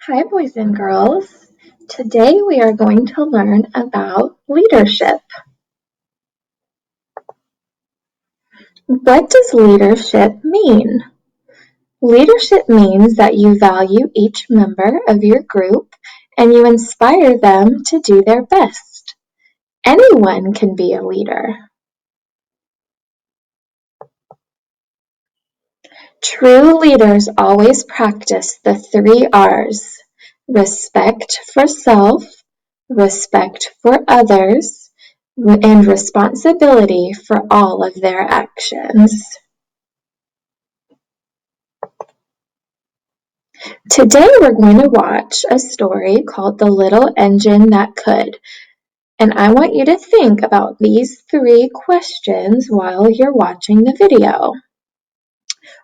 Hi, boys and girls. Today we are going to learn about leadership. What does leadership mean? Leadership means that you value each member of your group and you inspire them to do their best. Anyone can be a leader. True leaders always practice the 3 R's: respect for self, respect for others, and responsibility for all of their actions. Today we're going to watch a story called The Little Engine That Could. And I want you to think about these 3 questions while you're watching the video.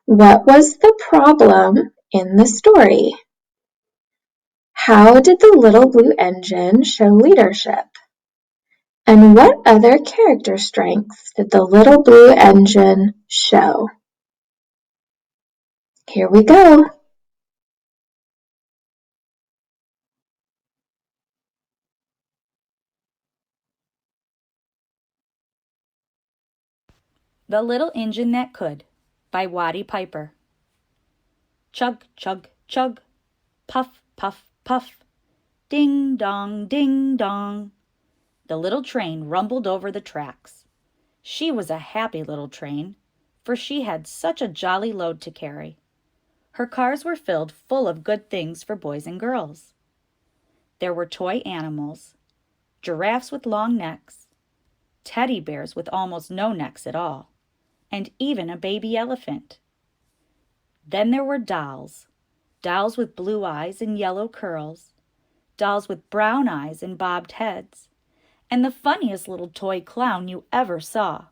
What was the problem in the story? How did the little blue engine show leadership? And what other character strengths did the little blue engine show? Here we go. The Little Engine That Could by Watty Piper. Chug, chug, chug, puff, puff, puff, ding dong, ding dong. The little train rumbled over the tracks. She was a happy little train, for she had such a jolly load to carry. Her cars were filled full of good things for boys and girls. There were toy animals, giraffes with long necks, teddy bears with almost no necks at all, and even a baby elephant. Then there were dolls, dolls with blue eyes and yellow curls, dolls with brown eyes and bobbed heads, and the funniest little toy clown you ever saw.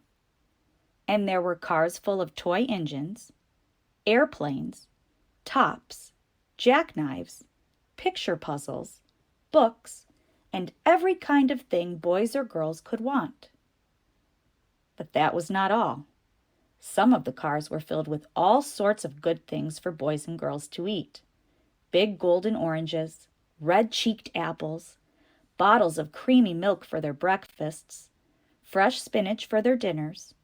And there were cars full of toy engines, airplanes, tops, jackknives, picture puzzles, books, and every kind of thing boys or girls could want. But that was not all. Some of the cars were filled with all sorts of good things for boys and girls to eat. Big golden oranges, red-cheeked apples, bottles of creamy milk for their breakfasts, fresh spinach for their dinners,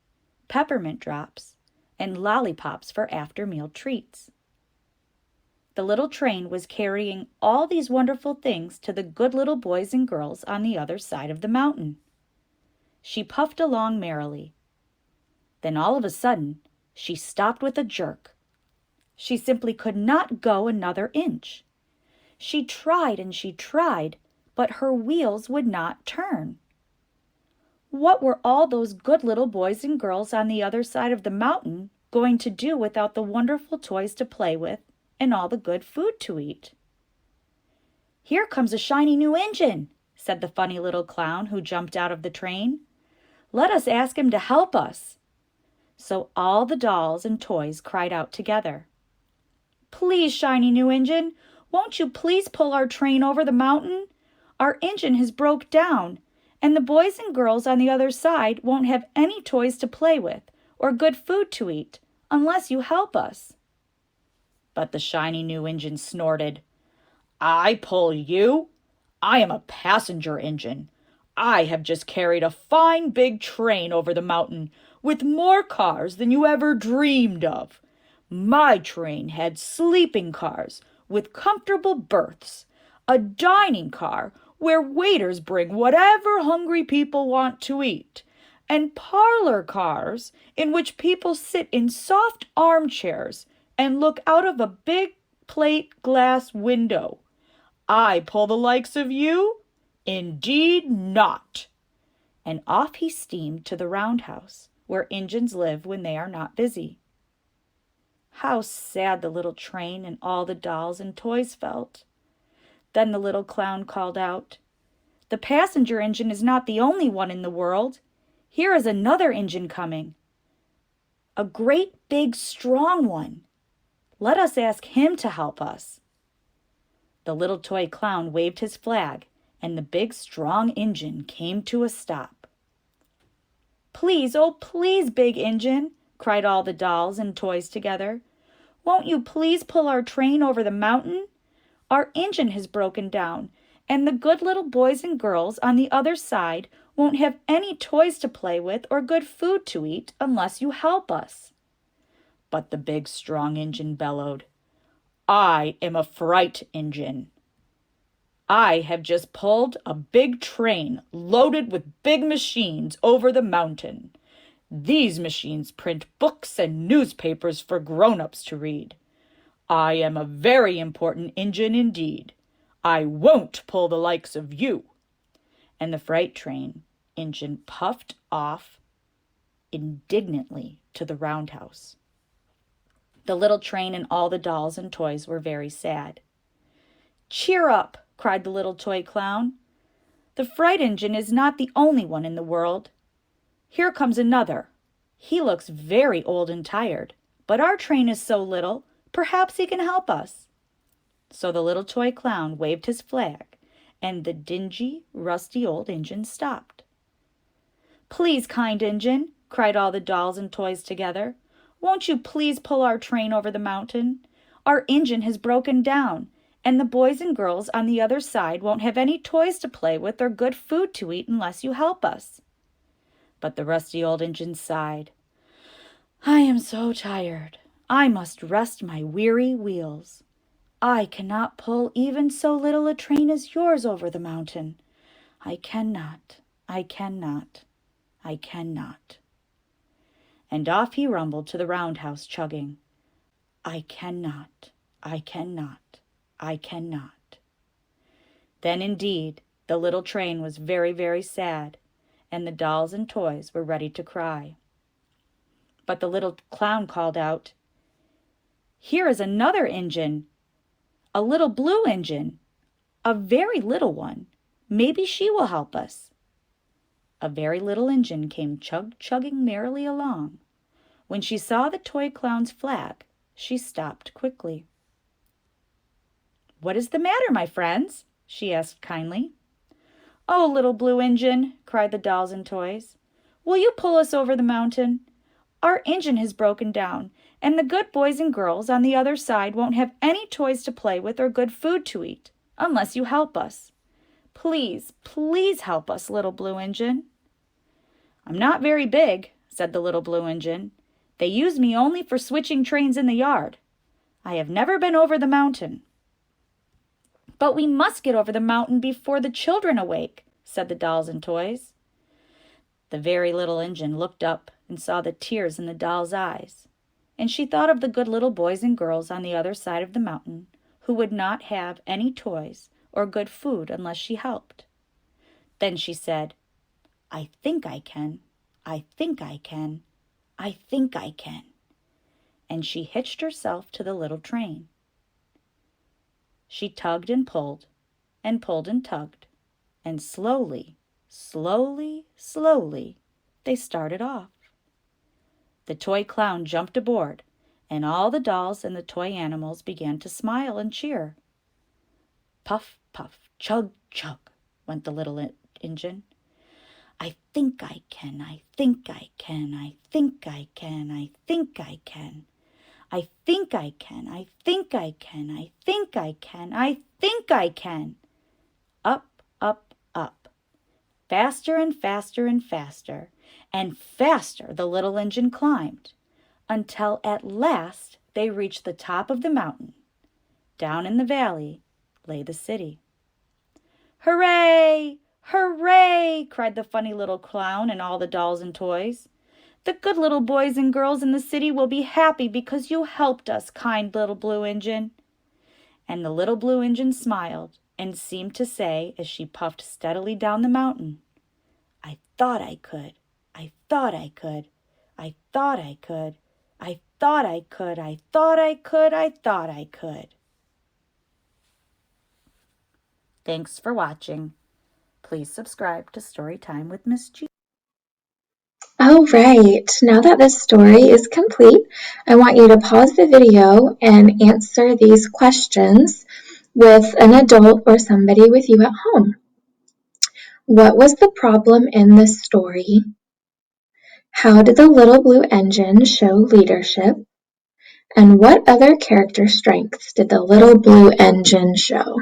peppermint drops, and lollipops for after-meal treats. The little train was carrying all these wonderful things to the good little boys and girls on the other side of the mountain. She puffed along merrily. Then all of a sudden, she stopped with a jerk. She simply could not go another inch. She tried and she tried, but her wheels would not turn. What were all those good little boys and girls on the other side of the mountain going to do without the wonderful toys to play with and all the good food to eat? "Here comes a shiny new engine," said the funny little clown who jumped out of the train. "Let us ask him to help us." So all the dolls and toys cried out together. "Please, shiny new engine, won't you please pull our train over the mountain? Our engine has broke down, and the boys and girls on the other side won't have any toys to play with or good food to eat unless you help us." But the shiny new engine snorted. "I pull you? I am a passenger engine. I have just carried a fine big train over the mountain with more cars than you ever dreamed of. My train had sleeping cars with comfortable berths, a dining car where waiters bring whatever hungry people want to eat, and parlor cars in which people sit in soft armchairs and look out of a big plate glass window. I pull the likes of you? Indeed not." And off he steamed to the roundhouse, where engines live when they are not busy. How sad the little train and all the dolls and toys felt. Then the little clown called out, "The passenger engine is not the only one in the world. Here is another engine coming. A great big strong one. Let us ask him to help us." The little toy clown waved his flag, and the big strong engine came to a stop. "Please, oh please, big engine," cried all the dolls and toys together. "Won't you please pull our train over the mountain? Our engine has broken down, and the good little boys and girls on the other side won't have any toys to play with or good food to eat unless you help us." But the big, strong engine bellowed, "I am a freight engine. I have just pulled a big train loaded with big machines over the mountain. These machines print books and newspapers for grown-ups to read. I am a very important engine indeed. I won't pull the likes of you." And the freight train engine puffed off indignantly to the roundhouse. The little train and all the dolls and toys were very sad. "Cheer up!" cried the little toy clown. "The freight engine is not the only one in the world. Here comes another. He looks very old and tired, but our train is so little, perhaps he can help us." So the little toy clown waved his flag, and the dingy, rusty old engine stopped. "Please, kind engine," cried all the dolls and toys together, "won't you please pull our train over the mountain? Our engine has broken down, and the boys and girls on the other side won't have any toys to play with or good food to eat unless you help us." But the rusty old engine sighed. "I am so tired. I must rest my weary wheels. I cannot pull even so little a train as yours over the mountain. I cannot, I cannot, I cannot." And off he rumbled to the roundhouse, chugging, "I cannot, I cannot, I cannot." Then indeed the little train was very, very sad, and the dolls and toys were ready to cry. But the little clown called out, "Here is another engine, a little blue engine, a very little one. Maybe she will help us." A very little engine came chugging merrily along. When she saw the toy clown's flag, she stopped quickly. "What is the matter, my friends?" she asked kindly. "Oh, little blue engine," cried the dolls and toys, "will you pull us over the mountain? Our engine has broken down, and the good boys and girls on the other side won't have any toys to play with or good food to eat, unless you help us. Please, please help us, little blue engine." "I'm not very big," said the little blue engine. "They use me only for switching trains in the yard. I have never been over the mountain." "But we must get over the mountain before the children awake," said the dolls and toys. The very little engine looked up and saw the tears in the doll's eyes, and she thought of the good little boys and girls on the other side of the mountain who would not have any toys or good food unless she helped. Then she said, "I think I can, I think I can, I think I can." And she hitched herself to the little train. She tugged and pulled and tugged, and slowly, slowly, slowly, they started off. The toy clown jumped aboard, and all the dolls and the toy animals began to smile and cheer. Puff, puff, chug, chug, went the little engine. "I think I can, I think I can, I think I can, I think I can. I think I can, I think I can, I think I can, I think I can." Up, up, up. Faster and faster and faster, and faster the little engine climbed, until at last they reached the top of the mountain. Down in the valley lay the city. "Hooray! Hooray!" cried the funny little clown and all the dolls and toys. "The good little boys and girls in the city will be happy because you helped us, kind little blue engine." And the little blue engine smiled and seemed to say, as she puffed steadily down the mountain, "I thought I could, I thought I could, I thought I could, I thought I could, I thought I could, I thought I could." Thanks for watching. Please subscribe to Storytime with Miss G. All right, now that this story is complete, I want you to pause the video and answer these questions with an adult or somebody with you at home. What was the problem in the story? How did the little blue engine show leadership? And what other character strengths did the little blue engine show?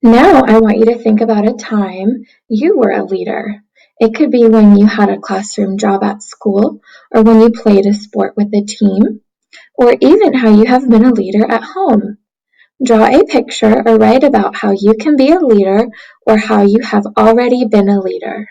Now I want you to think about a time you were a leader. It could be when you had a classroom job at school, or when you played a sport with a team, or even how you have been a leader at home. Draw a picture or write about how you can be a leader or how you have already been a leader.